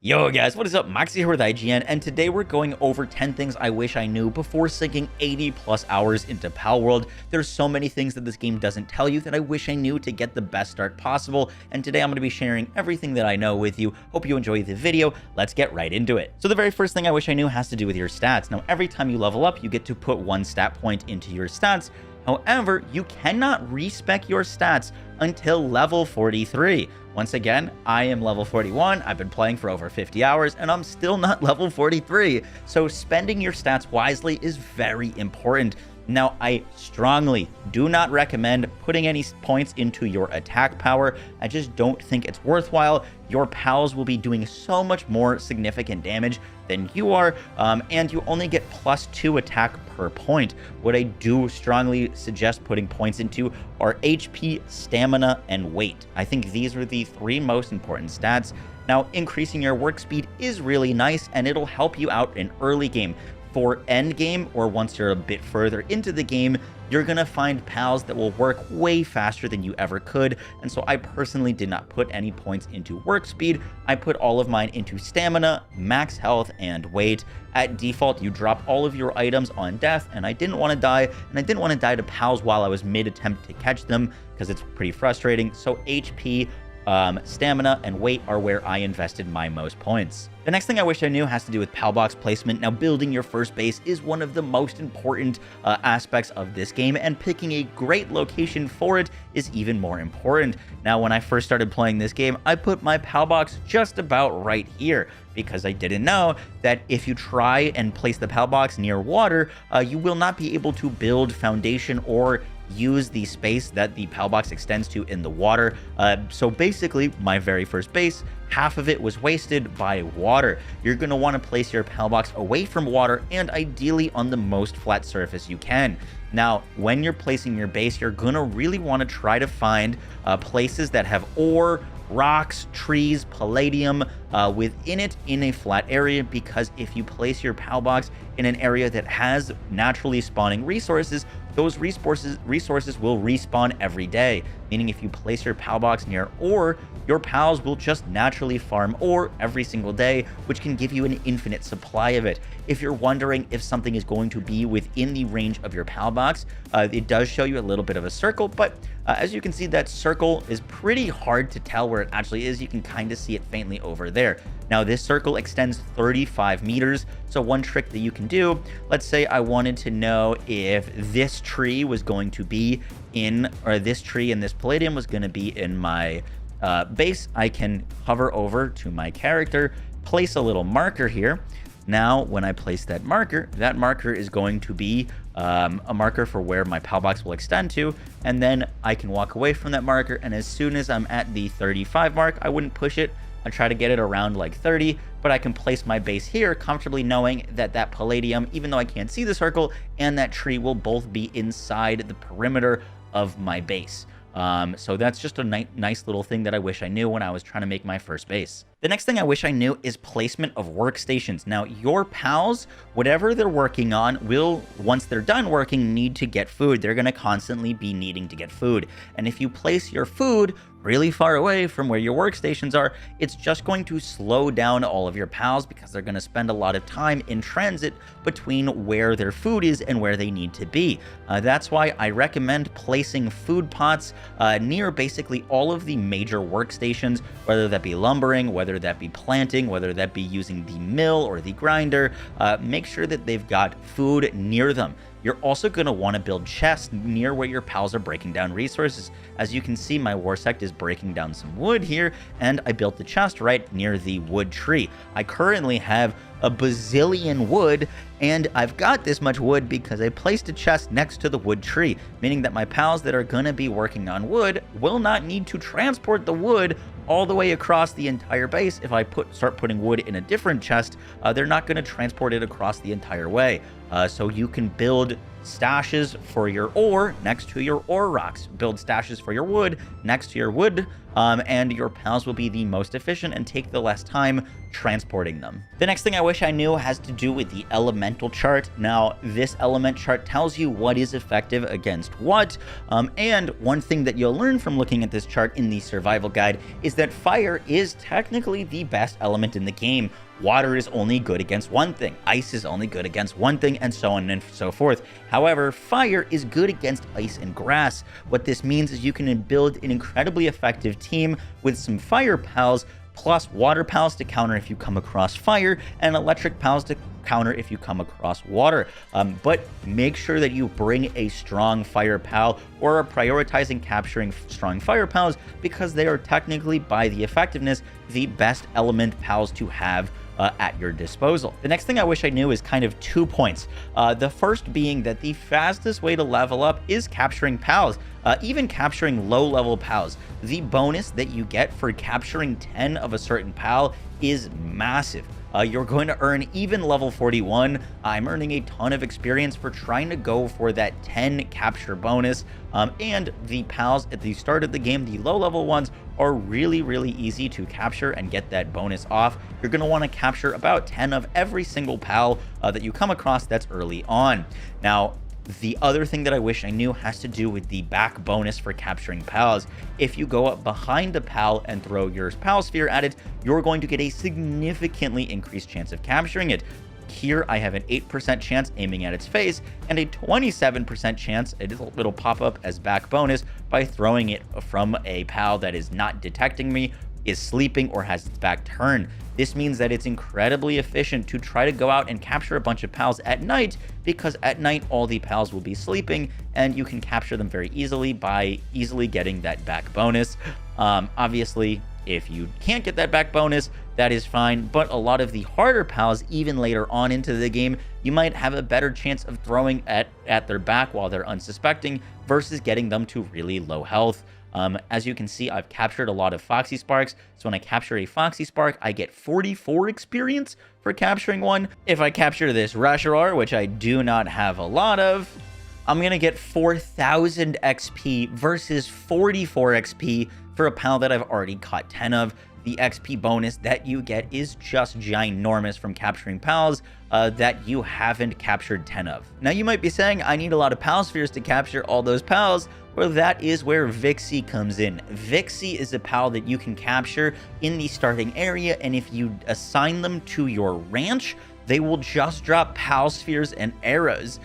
Yo guys, what is up? Moxsy here with IGN, and today we're going over 10 things I wish I knew before sinking 80 plus hours into Palworld. There's so many things that this game doesn't tell you that I wish I knew to get the best start possible, and today I'm going to be sharing everything that I know with you. Hope you enjoy the video. Let's get right into it. So the very first thing I wish I knew has to do with your stats. Now, every time you level up, you get to put one stat point into your stats. However, you cannot respec your stats until level 43. Once again, I am level 41. I've been playing for over 50 hours and I'm still not level 43. So spending your stats wisely is very important. Now, I strongly do not recommend putting any points into your attack power. I just don't think it's worthwhile. Your pals will be doing so much more significant damage than you are, and you only get +2 attack per point. What I do strongly suggest putting points into are HP, stamina, and weight. I think these are the three most important stats. Now, increasing your work speed is really nice, and it'll help you out in early game. For end game, or once you're a bit further into the game, you're gonna find pals that will work way faster than you ever could, and so I personally did not put any points into work speed. I put all of mine into stamina, max health, and weight. At default, you drop all of your items on death, and I didn't want to die, and I didn't want to die to pals while I was mid-attempt to catch them, because it's pretty frustrating. So HP, stamina, and weight are where I invested my most points. The next thing I wish I knew has to do with pal box placement. Now, building your first base is one of the most important aspects of this game, and picking a great location for it is even more important. Now, when I first started playing this game, I put my pal box just about right here, because I didn't know that if you try and place the pal box near water, you will not be able to build foundation or use the space that the pal box extends to in the water. So basically, my very first base, half of it was wasted by water. You're going to want to place your pal box away from water and ideally on the most flat surface you can. Now, when you're placing your base, you're going to really want to try to find places that have ore, rocks, trees, palladium within it in a flat area, because if you place your pal box in an area that has naturally spawning resources, those resources will respawn every day, meaning if you place your pal box near ore, your pals will just naturally farm ore every single day, which can give you an infinite supply of it. If you're wondering if something is going to be within the range of your pal box, it does show you a little bit of a circle, but as you can see, that circle is pretty hard to tell where it actually is. You can kind of see it faintly over there. Now, this circle extends 35 meters. So one trick that you can do, let's say I wanted to know if this tree was going to be in, or this tree and this palladium was going to be in my base. I can hover over to my character, place a little marker here. Now, when I place that marker is going to be a marker for where my pal box will extend to, and then I can walk away from that marker, and as soon as I'm at the 35 mark, I wouldn't push it. I try to get it around like 30, but I can place my base here comfortably knowing that that palladium, even though I can't see the circle, and that tree will both be inside the perimeter of my base. So that's just a nice little thing that I wish I knew when I was trying to make my first base. The next thing I wish I knew is placement of workstations. Now, your pals, whatever they're working on, will, once they're done working, need to get food. They're going to constantly be needing to get food. And if you place your food really far away from where your workstations are, it's just going to slow down all of your pals, because they're going to spend a lot of time in transit between where their food is and where they need to be. That's why I recommend placing food pots near basically all of the major workstations, whether that be lumbering, whether that be planting, whether that be using the mill or the grinder. Make sure that they've got food near them. You're also going to want to build chests near where your pals are breaking down resources. As you can see, my Warsect is breaking down some wood here, and I built the chest right near the wood tree. I currently have a bazillion wood, and I've got this much wood because I placed a chest next to the wood tree, meaning that my pals that are going to be working on wood will not need to transport the wood all the way across the entire base. If I start putting wood in a different chest, they're not going to transport it across the entire way. So you can build stashes for your ore next to your ore rocks. Build stashes for your wood next to your wood, and your pals will be the most efficient and take the less time transporting them. The next thing I wish I knew has to do with the elemental chart. Now, this element chart tells you what is effective against what, and one thing that you'll learn from looking at this chart in the survival guide is that fire is technically the best element in the game. Water is only good against one thing, ice is only good against one thing, and so on and so forth. However, fire is good against ice and grass. What this means is you can build an incredibly effective team with some fire pals, plus water pals to counter if you come across fire, and electric pals to counter if you come across water. But make sure that you bring a strong fire pal or are prioritizing capturing strong fire pals, because they are technically, by the effectiveness, the best element pals to have at your disposal. The next thing I wish I knew is kind of 2 points. The first being that the fastest way to level up is capturing pals, even capturing low-level pals. The bonus that you get for capturing 10 of a certain pal is massive. You're going to earn even level 41. I'm earning a ton of experience for trying to go for that 10 capture bonus. And the pals at the start of the game, the low level ones, are really easy to capture and get that bonus off. You're going to want to capture about 10 of every single pal that you come across that's early on. Now, the other thing that I wish I knew has to do with the back bonus for capturing pals. If you go up behind a pal and throw your pal sphere at it, you're going to get a significantly increased chance of capturing it. Here, I have an 8% chance aiming at its face and a 27% chance it'll pop up as back bonus by throwing it from a pal that is not detecting me, is sleeping, or has its back turned. This means that it's incredibly efficient to try to go out and capture a bunch of pals at night, because at night all the pals will be sleeping and you can capture them very easily by easily getting that back bonus. Obviously, if you can't get that back bonus, that is fine, but a lot of the harder pals, even later on into the game, you might have a better chance of throwing at their back while they're unsuspecting versus getting them to really low health. As you can see, I've captured a lot of Foxy Sparks, so when I capture a Foxy Spark, I get 44 experience for capturing one. If I capture this Rashirar, which I do not have a lot of, I'm going to get 4,000 XP versus 44 XP for a pal that I've already caught 10 of. The XP bonus that you get is just ginormous from capturing pals that you haven't captured 10 of. Now, you might be saying, I need a lot of pal spheres to capture all those pals. Well, that is where Vixy comes in. Vixy is a pal that you can capture in the starting area, and if you assign them to your ranch, they will just drop pal spheres and arrows.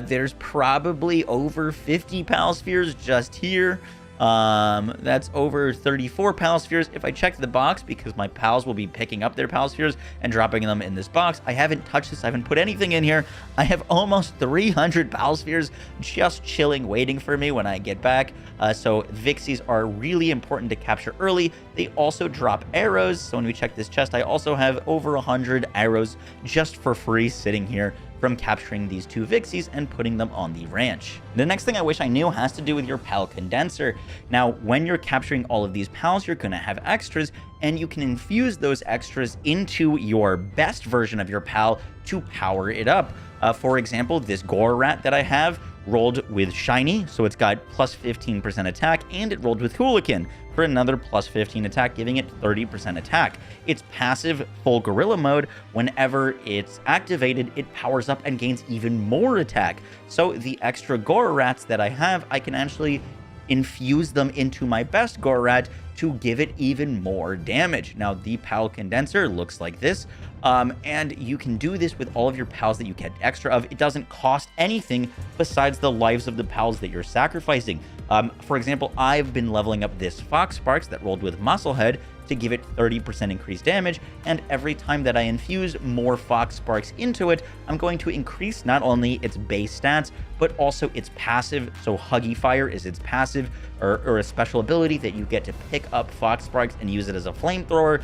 There's probably over 50 pal spheres just here. That's over 34 pal spheres. If I check the box, because my pals will be picking up their pal spheres and dropping them in this box, I haven't touched this, I haven't put anything in here. I have almost 300 pal spheres just chilling, waiting for me when I get back. So Vixys are really important to capture early. They also drop arrows. So when we check this chest, I also have over 100 arrows just for free sitting here from capturing these 2 Vixys and putting them on the ranch. The next thing I wish I knew has to do with your pal condenser. Now, when you're capturing all of these pals, you're going to have extras, and you can infuse those extras into your best version of your pal to power it up. For example, this Gore Rat that I have rolled with Shiny, so it's got plus 15% attack, and it rolled with Hooligan for another plus 15 attack, giving it 30% attack. Its passive full gorilla mode, whenever it's activated, it powers up and gains even more attack. So the extra Gore Rats that I have, I can actually infuse them into my best Gore Rat to give it even more damage. Now, the pal condenser looks like this, and you can do this with all of your pals that you get extra of. It doesn't cost anything besides the lives of the pals that you're sacrificing. For example, I've been leveling up this Fox Sparks that rolled with Musclehead to give it 30% increased damage, and every time that I infuse more Fox Sparks into it, I'm going to increase not only its base stats, but also its passive. So Huggy Fire is its passive, or a special ability that you get to pick up Fox Sparks and use it as a flamethrower.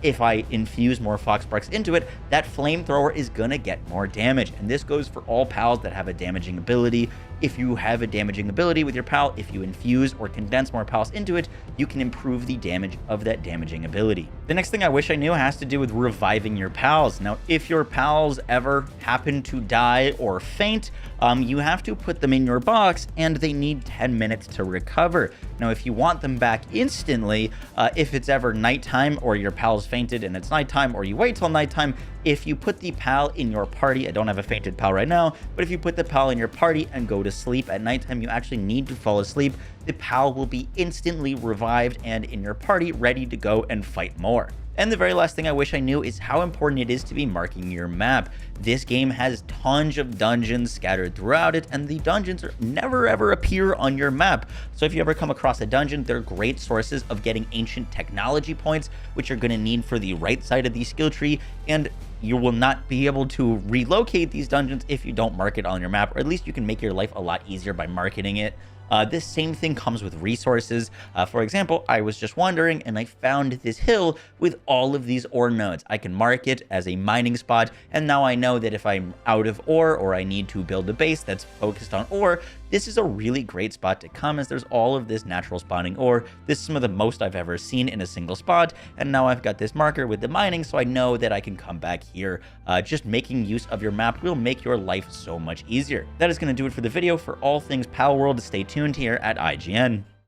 If I infuse more Fox Sparks into it, that flamethrower is gonna get more damage, and this goes for all pals that have a damaging ability if you have a damaging ability with your pal, if you infuse or condense more pals into it, you can improve the damage of that damaging ability. The next thing I wish I knew has to do with reviving your pals. Now, if your pals ever happen to die or faint, you have to put them in your box and they need 10 minutes to recover. Now, if you want them back instantly, if it's ever nighttime or your pal's fainted and it's nighttime, or you wait till nighttime, if you put the pal in your party, I don't have a fainted pal right now, but if you put the pal in your party and go to sleep at nighttime, you actually need to fall asleep, the pal will be instantly revived and in your party ready to go and fight more. And the very last thing I wish I knew is how important it is to be marking your map. This game has tons of dungeons scattered throughout it, and the dungeons never ever appear on your map. So if you ever come across a dungeon, they're great sources of getting ancient technology points, which you're going to need for the right side of the skill tree, and you will not be able to relocate these dungeons if you don't mark it on your map, or at least you can make your life a lot easier by marketing it. This same thing comes with resources. For example, I was just wandering and I found this hill with all of these ore nodes. I can mark it as a mining spot, and now I know that if I'm out of ore or I need to build a base that's focused on ore, this is a really great spot to come, as there's all of this natural spawning ore. This is some of the most I've ever seen in a single spot, and now I've got this marker with the mining, so I know that I can come back here. Just making use of your map will make your life so much easier. That is going to do it for the video. For all things Palworld, stay tuned here at IGN.